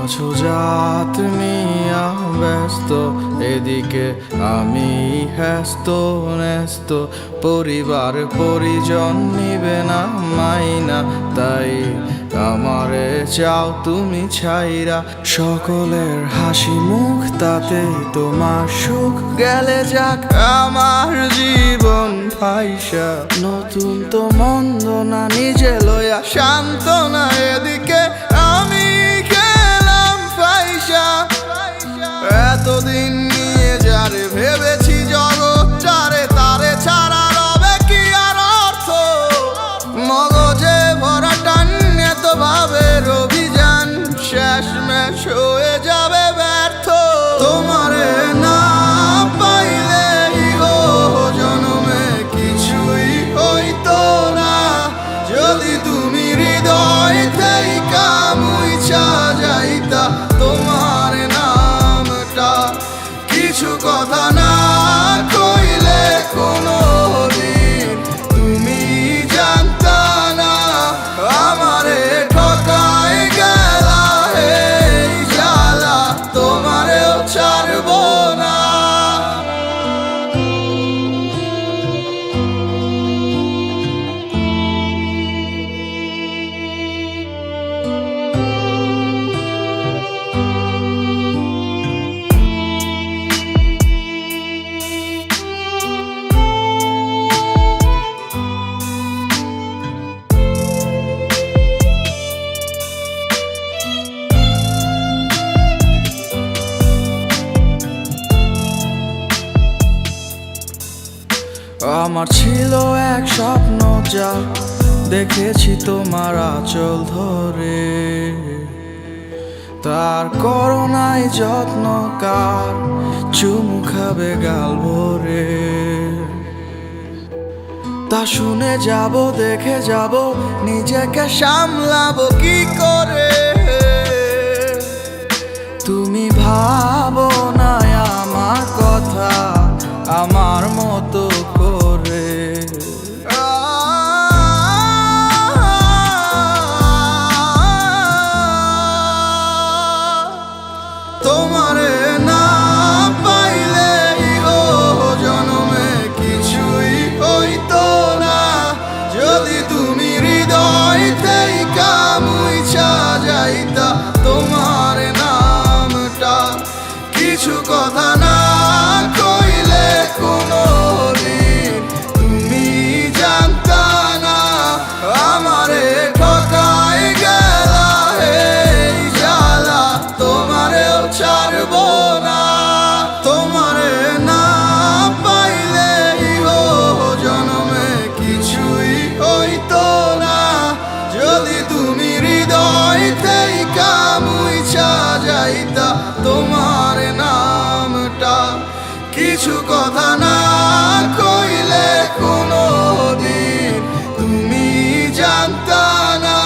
আছো জাত নিয়া ব্যস্ত, এদিকে আমি হ্যাস্ত ন্যস্ত। পরিবার পরিজন নিবে না মাইনা, তাই আমারে চাও তুমি ছাইরা। সকলের হাসি মুখ তাতেই তোমার সুখ, গেলে যাক আমার জীবন ভাইসা। নতুন তো মন্দ না, নিজে লইয়া শান্ত না, এদিকে আমি গেলাম ফাইসা। এতদিন নিয়ে যারে ভেবেছি জগৎটারে, তারে ছাড়া রবে কি আর অর্থ? মগজে ভরা টান এত ভাবের অভিযান, শেষমেশ হয়ে যাবে ব্যর্থ। তোমারে না পাইলে ইহো জনমে কিছুই হইতো না, যদি তুমি হৃদয় থেইকা মুইছা যাইতা তোমার নামটা। কিছু কথা না কইলে কোনো দিন তুমি জানতা না, আমারে ঠকাই গেলা এই জ্বালা, তোমারেও ছাড়বো না। আমার ছিল এক স্বপ্ন, যা দেখেছি তোমার আঁচল ধরে। তার করোনায় যত্ন কার, চুমু খাবে গাল ভরে। তা শুনে যাব, দেখে যাব, নিজেকে সামলাবো কি করে? তুমি ভাবো না আমার কথা আমার মতো করে। তোমারে না পাইলে ইহো জনমে কিছুই হইতো না, যদি তুমি হৃদয় থেইকা মুইছা যাইতা তোমার নামটা। কিছু কথা না কইলে কোনো দিন তুমি জানতা না, আমারে ঠকাই গেলা এই জ্বালা, তোমারেও ছাড়বো না। তোমারে না পাইলে ইহো জনমে কিছুই হইতো না, যদি তুমি হৃদয় থেইকা মুইছা যাইতা তোমার নামটা। কিছু কথা না কইলে কোনো দিন তুমি জানতা না,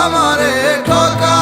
আমারে ঠকা